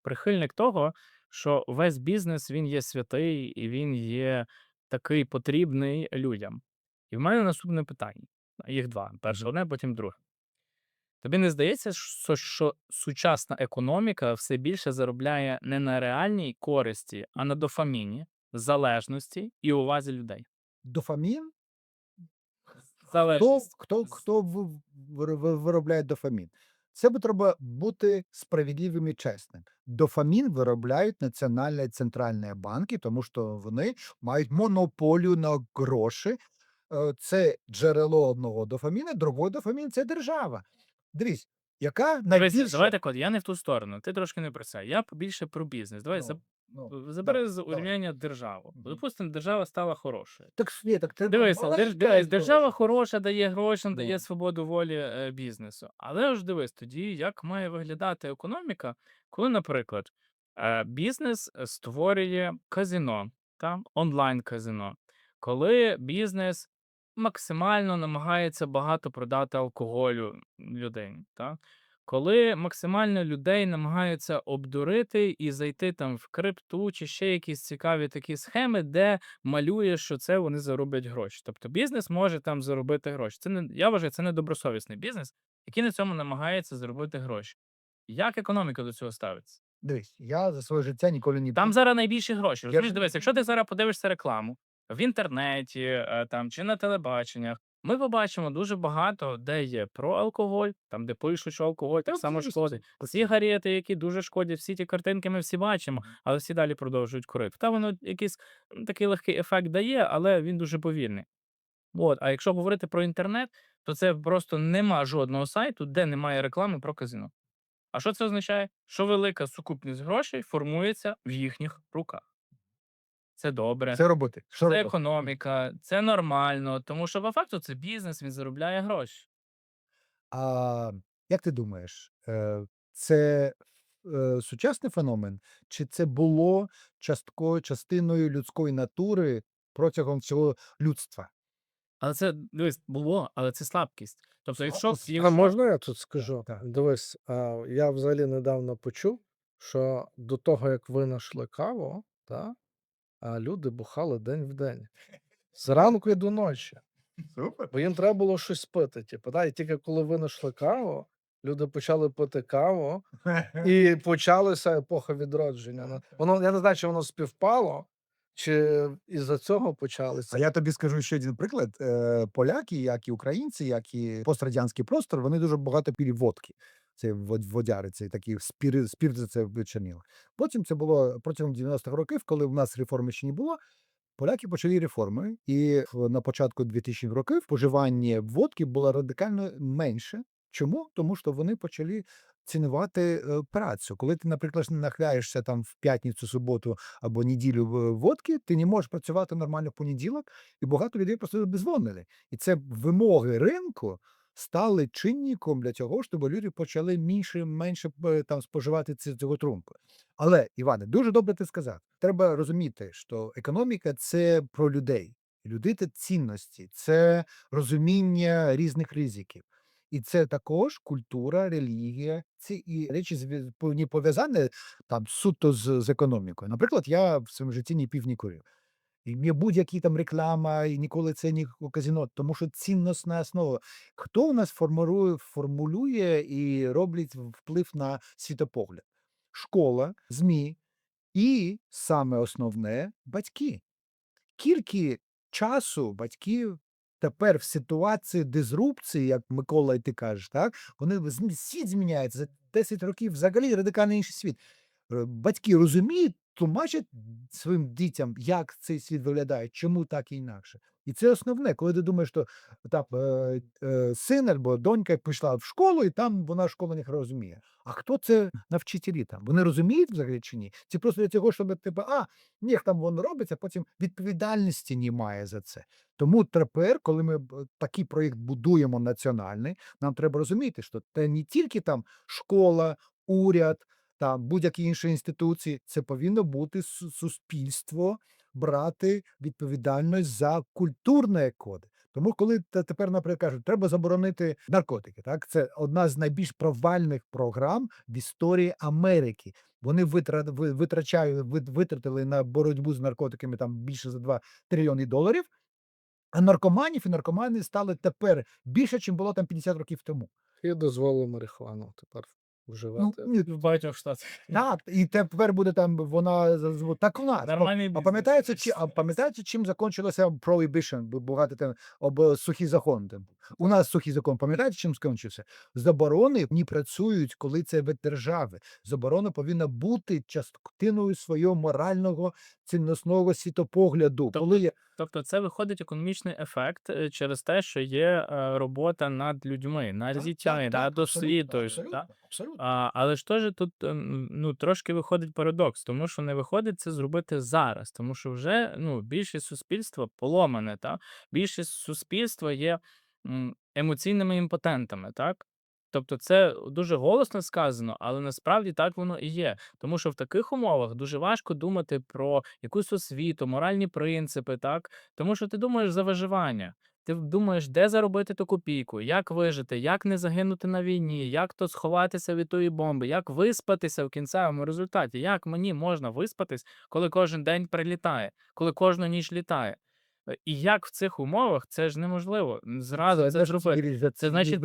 прихильник того, що весь бізнес він є святий і він є такий потрібний людям. І в мене наступне питання. Їх два. Перше одне, потім друге. Тобі не здається, що сучасна економіка все більше заробляє не на реальній користі, а на дофаміні, залежності і увазі людей? Дофамін? Хто, Залежність. хто виробляє дофамін? Це треба бути справедливим і чесним. Дофамін виробляють національні центральні банки, тому що вони мають монополію на гроші. Це джерело одного дофаміна, другий дофамін це держава. Дивись, яка Дивись, найбільша... давай так от, я не в ту сторону, ти трошки не про це. Я більше про бізнес. Давай забери з давай. урівняння державу. Мгм. Допустимо, держава стала хорошою. Так, так треба Дивися, баланс держава хороша, дає гроші, Ну. дає свободу волі бізнесу. Але ж дивись, тоді як має виглядати економіка, коли, наприклад, бізнес створює казино, онлайн-казино, коли бізнес максимально намагається багато продати алкоголю людині, коли максимально людей намагаються обдурити і зайти там в крипту чи ще якісь цікаві такі схеми, де малює, що це вони зароблять гроші. Тобто бізнес може там заробити гроші. Це не, я вважаю, це недобросовісний бізнес, який на цьому намагається заробити гроші. Як економіка до цього ставиться? Дивись, я за своє життя ніколи не Там зараз найбільші гроші. Розумієш, ж- дивись, якщо ти зараз подивишся рекламу в інтернеті там, чи на телебаченнях, ми побачимо дуже багато, де є про алкоголь, там, де пишуть, що алкоголь так само шкодить. Сигарети, які дуже шкодять, всі ті картинки ми всі бачимо, але всі далі продовжують курити. Та воно якийсь такий легкий ефект дає, але він дуже повільний. От. А якщо говорити про інтернет, то це просто нема жодного сайту, де немає реклами про казино. А що це означає? Що велика сукупність грошей формується в їхніх руках. Це добре, Це робити. Що це робити? економіка, це нормально, тому що по факту це бізнес, він заробляє гроші. А як ти думаєш, це сучасний феномен, чи це було частиною людської натури протягом всього людства? Але це, дивись, було, але це слабкість. Тобто, А можна я тут скажу? Так. Дивись, я взагалі недавно почув, що до того, як винайшли каву, люди бухали день в день. Зранку і до ночі. Супер. Бо їм треба було щось пити. І тільки коли винайшли каву, люди почали пити каву, і почалася епоха відродження. Воно, я не знаю, чи воно співпало, чи із-за цього почалося. А я тобі скажу ще один приклад. Поляки, як і українці, як і пострадянський простор, вони дуже багато пили водки. Це водяри, це такі спірти це вичинило. Потім це було протягом 90-х років, коли в нас реформи ще не було. Поляки почали реформи, і на початку 2000-х років споживання водки було радикально менше. Чому? Тому що вони почали цінувати працю. Коли ти, наприклад, нахляєшся там в п'ятницю, суботу або неділю водки, ти не можеш працювати нормально в понеділок, і багато людей просто обезвонили. І це вимоги ринку стали чинником для цього, щоб люди почали менше там споживати цього трунку. Але, Іване, дуже добре ти сказав. Треба розуміти, що економіка це про людей. Люди це цінності, це розуміння різних ризиків. І це також культура, релігія. Ці і речі не пов'язані там суто з економікою. Наприклад, я в своєму житті не пів, не курив. І є будь-які там реклама, і ніколи це не казино, тому що цінностна основа. Хто у нас формулює і роблять вплив на світопогляд? Школа, ЗМІ і саме основне батьки. Скільки часу батьків тепер в ситуації дизрупції, як Микола, і ти кажеш, так? Світ зміняється за 10 років, взагалі радикально інший світ. Батьки розуміють, тлумачать своїм дітям, як цей світ виглядає, чому так і інакше. І це основне, коли ти думаєш, що там, син або донька пішла в школу, і там вона школа не розуміє. А хто це на вчителі там? Вони розуміють взагалі чи ні? Це просто для того, щоб типу, ніг там воно робиться, потім відповідальності немає за це. Тому тепер, коли ми такий проєкт будуємо національний, нам треба розуміти, що це не тільки там школа, уряд, там будь-які інші інституції, це повинно бути суспільство брати відповідальність за культурні коди. Тому коли тепер, наприклад, кажуть, треба заборонити наркотики, так це одна з найбільш провальних програм в історії Америки. Вони витратили на боротьбу з наркотиками там більше за 2 трильйони доларів, а наркоманів і наркомани стали тепер більше, ніж було там 50 років тому. І дозволили марихуану тепер Ну, вживати. ні, В багатьох штатах. так, і тепер буде там вона так у нас. Нормальний А бізнес. пам'ятаєте, чим закінчилося Prohibition, багато там сухий закон там. У нас сухий закон, пам'ятаєте, чим скінчився? Заборони не працюють, коли це від держави. Заборона повинна бути частиною свого морального цінностного світопогляду. Тобто це виходить економічний ефект через те, що є робота над людьми, над дітьми, над освітою. Так? Абсолютно. Але ж теж тут трошки виходить парадокс, тому що не виходить це зробити зараз, тому що вже більшість суспільства поломане, так? Більшість суспільства є емоційними імпотентами, так? Тобто це дуже голосно сказано, але насправді так воно і є. Тому що в таких умовах дуже важко думати про якусь освіту, моральні принципи, так? Тому що ти думаєш за виживання. Ти думаєш, де заробити ту копійку, як вижити, як не загинути на війні, як то сховатися від тої бомби, як виспатися в кінцевому результаті, як мені можна виспатись, коли кожен день прилітає, коли кожну ніч літає. І як в цих умовах це ж неможливо зразу це зробити. Це значить,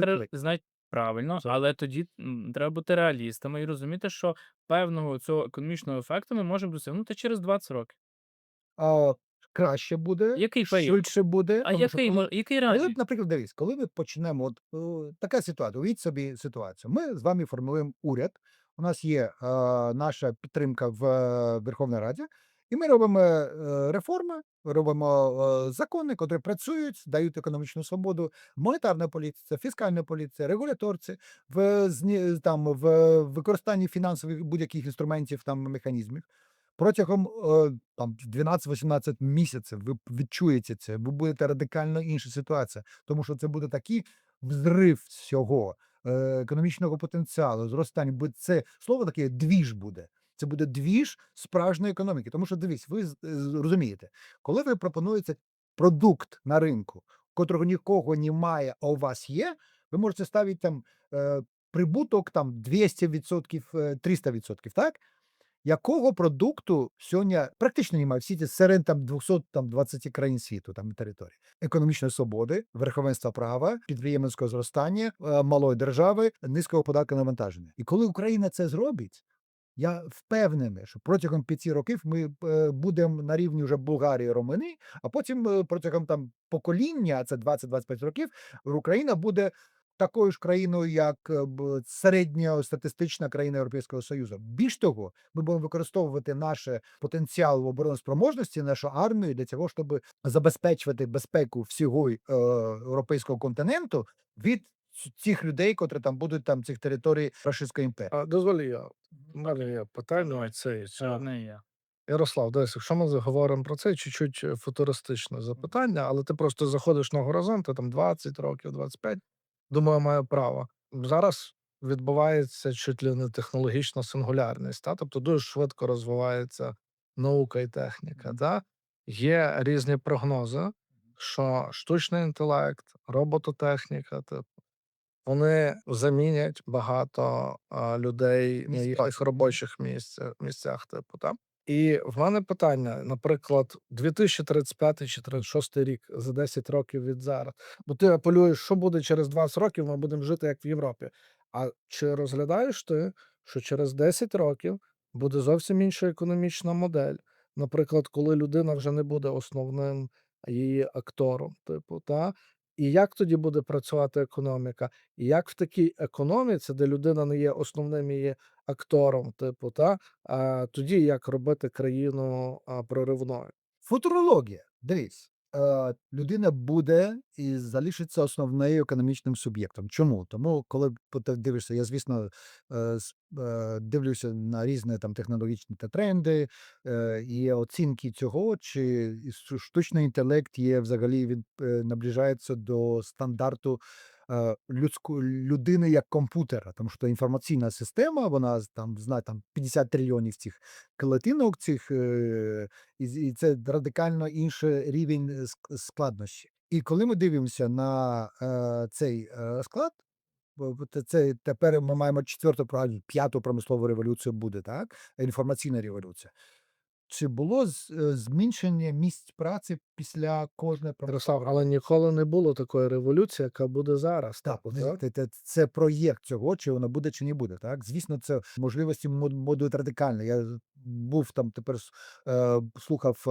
правильно, але тоді треба бути реалістами і розуміти, що певного цього економічного ефекту ми можемо досягнути через 20 років. Краще буде, Який період? швидше буде. А тому що який коли, реальний? наприклад, дивись, коли ми почнемо, така ситуація, уявіть собі ситуацію. Ми з вами формуємо уряд, у нас є наша підтримка в Верховній Раді, і ми робимо реформи, робимо закони, які працюють, дають економічну свободу, монетарна політика, фіскальна політика, регуляторці, в використанні фінансових будь-яких інструментів, там, механізмів. Протягом там 12-18 місяців ви відчуєте це, ви будете радикально інша ситуація, тому що це буде такий взрив всього економічного потенціалу, зростання. Бо це слово таке двіж буде. Це буде двіж справжньої економіки. Тому що дивись, ви розумієте, коли ви пропонуєте продукт на ринку, котрого нікого немає, а у вас є, ви можете ставити там прибуток там 200%, 300%, так? Якого продукту сьогодні практично немає, всі ці серед там 220 країн світу, там території. Економічної свободи, верховенства права, підприємницького зростання, малої держави, низького податку навантаження. І коли Україна це зробить, я впевнений, що протягом 5 років ми будемо на рівні вже Болгарії, Румунії, а потім протягом там покоління, а це 20-25 років, Україна буде такою ж країною, як середньостатистична країна Європейського Союзу. Більш того, ми будемо використовувати наш потенціал в обороноспроможності, нашу армію для цього, щоб забезпечувати безпеку всього європейського континенту від цих людей, котрі там будуть там цих територій Російської імперії. А дозволь я. У мене є питання. Ще одне є. Ярослав, дивись, якщо ми заговоримо про це, чуть-чуть футуристичне запитання, але ти просто заходиш на горизонт, там 20 років, 25, думаю, маю право. Зараз відбувається чуть ли не технологічна сингулярність, тобто дуже швидко розвивається наука і техніка. Є різні прогнози, що штучний інтелект, робототехніка, вони замінять багато людей на їхніх робочих місцях, І в мене питання, наприклад, 2035 чи 36 рік, за 10 років від зараз. Бо ти апелюєш, що буде через 20 років, ми будемо жити як в Європі. А чи розглядаєш ти, що через 10 років буде зовсім інша економічна модель? Наприклад, коли людина вже не буде основним її актором, І як тоді буде працювати економіка? І як в такій економіці, де людина не є основним її актором, тоді як робити країну проривною? Футурологія. Дивись, людина буде і залишиться основним економічним суб'єктом. Чому? Тому, коли ти дивишся, я, звісно, дивлюся на різні там технологічні тренди, і оцінки цього, чи штучний інтелект є взагалі, він наближається до стандарту людини як комп'ютера, тому що інформаційна система, вона там знає 50 трильйонів цих клетинок, і це радикально інший рівень складнощі. І коли ми дивимося на цей склад, це тепер ми маємо четверту, правильно, п'яту промислову революцію буде, так? Інформаційна революція. Чи було зменшення місць праці після кожної Ярослав, але ніколи не було такої революції, яка буде зараз. Так, це проєкт цього, чи воно буде, чи не буде. Так, звісно, це можливості будуть радикальні. Я був там тепер слухав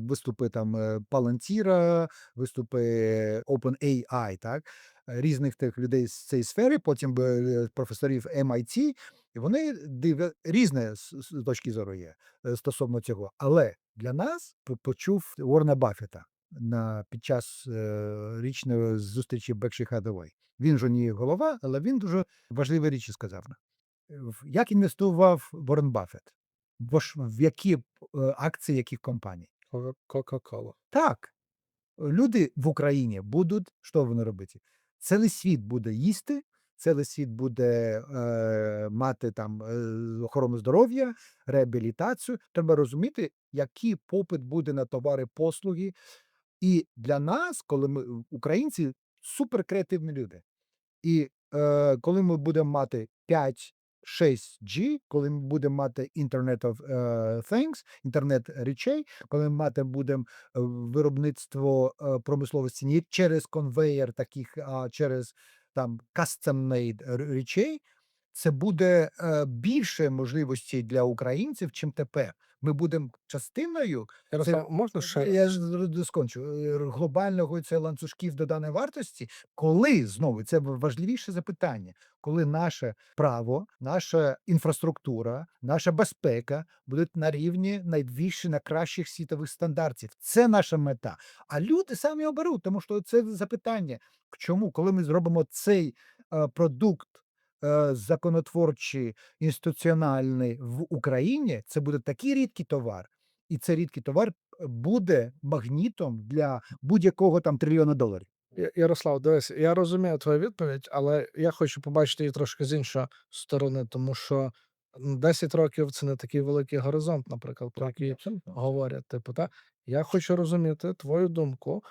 виступи там Palantir, виступи OpenAI, так, різних тих людей з цієї сфери, потім професорів MIT, і вони різні з точки зору є стосовно цього. Але для нас почув Уоррена Баффета під час річної зустрічі Berkshire Hathaway. Він же не голова, але він дуже важливі речі сказав. Як інвестував Уоррен Баффет? В які акції яких компаній? Кока-кола. Так, люди в Україні будуть, що вони робити? Цілий світ буде їсти, цілий світ буде мати там охорону здоров'я, реабілітацію. Треба розуміти, який попит буде на товари, послуги. І для нас, коли ми українці, суперкреативні люди. І коли ми будемо мати 5-6G, коли ми будемо мати Internet of Things, інтернет речей, коли ми будемо виробництво промисловості не через конвейер таких, а через там custom-made речей, це буде більше можливостей для українців, чим тепер. Ми будемо частиною Ярослав, можна ще? я ж скончу. Глобального це ланцюжків доданої вартості, коли знову це важливіше запитання, коли наше право, наша інфраструктура, наша безпека будуть на рівні найвищих, найкращих світових стандартів. Це наша мета. А люди самі оберуть, тому що це запитання. Чому, коли ми зробимо цей продукт законотворчий, інституціональний в Україні, це буде такий рідкий товар. І цей рідкий товар буде магнітом для будь-якого там трильйона доларів. Ярослав, дивись, я розумію твою відповідь, але я хочу побачити її трошки з іншої сторони, тому що 10 років це не такий великий горизонт, наприклад, про який Абсолютно. говорять. Я хочу розуміти твою думку.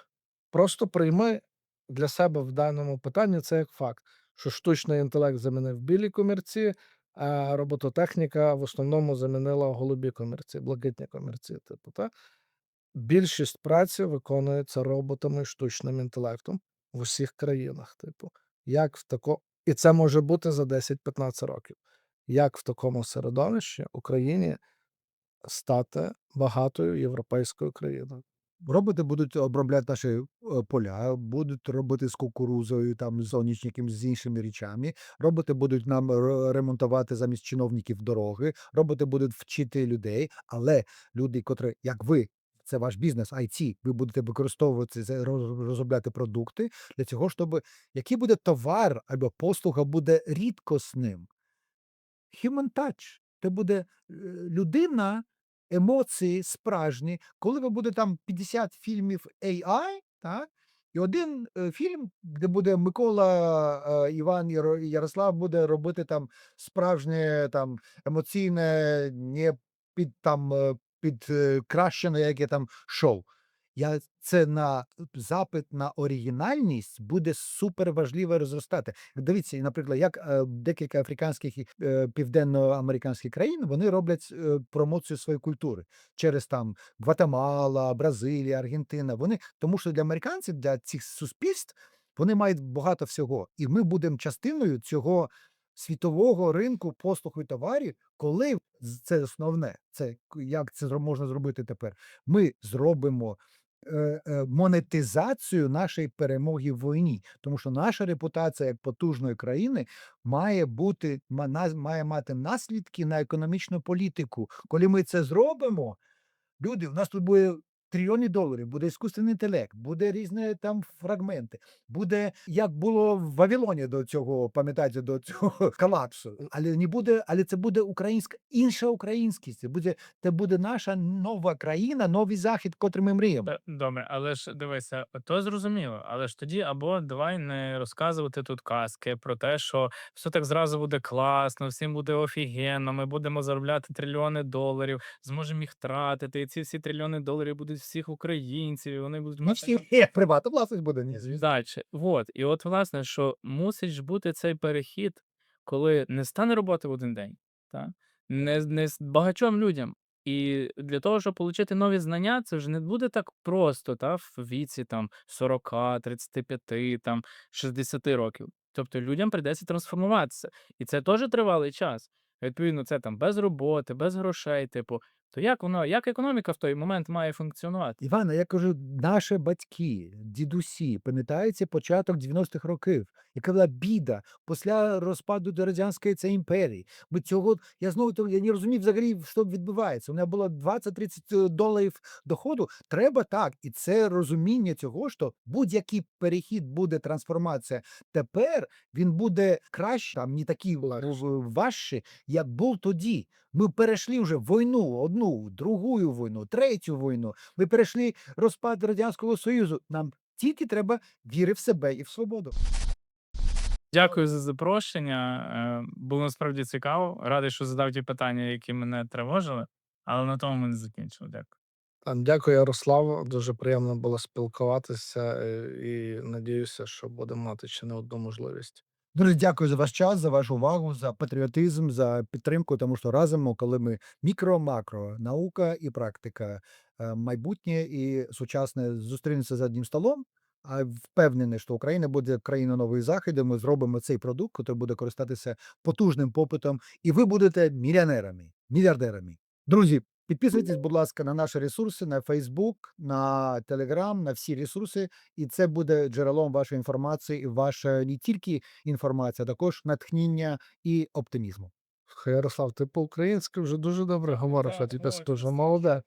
Просто прийми для себе в даному питанні це як факт, що штучний інтелект замінив білі комірці, а робототехніка в основному замінила голубі комірці, блакитні комірці. Більшість праці виконується роботами і штучним інтелектом в усіх країнах. Як в і це може бути за 10-15 років. Як в такому середовищі Україні стати багатою європейською країною? Роботи будуть обробляти наші поля, будуть робити з кукурузою, там, з сонячником, з іншими речами. Роботи будуть нам ремонтувати замість чиновників дороги, роботи будуть вчити людей, але люди, котрі, як ви, це ваш бізнес, IT, ви будете використовувати це, розробляти продукти для цього, щоб який буде товар або послуга буде рідкосним. Human touch. Це буде людина, емоції справжні. Коли ви буде там 50 фільмів AI, так, і один фільм, де буде Микола, Іван і Ярослав буде робити там справжнє там емоційне, не під там підкращене яке там шоу. Це на запит на оригінальність буде супер важливо розростати. Дивіться, наприклад, як декілька африканських і південноамериканських країн вони роблять промоцію своєї культури через там Гватемала, Бразилія, Аргентина. Вони тому, що для американців, для цих суспільств, вони мають багато всього, і ми будемо частиною цього світового ринку послуг і товарів, коли це основне, це як це можна зробити тепер. Ми зробимо монетизацію нашої перемоги в війні. Тому що наша репутація як потужної країни має мати наслідки на економічну політику. Коли ми це зробимо, люди, у нас тут буде трильйони доларів, буде іскусственний інтелект, буде різні там фрагменти, буде як було в Вавилоні до цього, пам'ятаєте, до цього колапсу. Але це буде інша українськість. Це буде наша нова країна, новий захід, котрий ми мріємо. Добре, але ж дивися, то зрозуміло. Але ж тоді або давай не розказувати тут казки про те, що все так зразу буде класно, всім буде офігенно, ми будемо заробляти трильйони доларів, зможемо їх тратити, і ці всі трильйони доларів будуть всіх українців, і вони будуть мати Приватна власність буде, ні, звісно. дачі. Вот. І от, власне, що мусить ж бути цей перехід, коли не стане роботи в один день, та? Не з багатьом людям. І для того, щоб отримати нові знання, це вже не буде так просто, та, в віці там 40, 35, там 60 років. Тобто людям прийдеться трансформуватися. І це теж тривалий час. Відповідно, це там без роботи, без грошей, типу. То як економіка в той момент має функціонувати? Івана, я кажу, наші батьки, дідусі, пам'ятаєте початок 90-х років, яка була біда після розпаду до Радянської імперії. Я не розумів взагалі, що відбувається. У мене було 20-30 доларів доходу. Треба так. І це розуміння цього, що будь-який перехід буде трансформація. Тепер він буде краще, там не такий важчий, як був тоді. Ми перейшли вже війну, одну, другу війну, третю війну. Ми перейшли розпад Радянського Союзу. Нам тільки треба віри в себе і в свободу. Дякую за запрошення. Було насправді цікаво. Радий, що задав ті питання, які мене тривожили, але на тому ми не закінчили. Дякую. Дякую, Ярослав. Дуже приємно було спілкуватися, і надіюся, що будемо мати ще не одну можливість. Дуже дякую за ваш час, за вашу увагу, за патріотизм, за підтримку, тому що разом, коли ми мікро-макро, наука і практика, майбутнє і сучасне зустрінуться за одним столом, а впевнений, що Україна буде країною нових заходів, ми зробимо цей продукт, який буде користатися потужним попитом, і ви будете мільйонерами, мільярдерами. Друзі, підписуйтесь, будь ласка, на наші ресурси, на Facebook, на Telegram, на всі ресурси, і це буде джерелом вашої інформації, і ваша не тільки інформація, а також натхнення і оптимізму. Ярослав, ти по-українськи вже дуже добре говориш, а так, ти очень дуже молоде.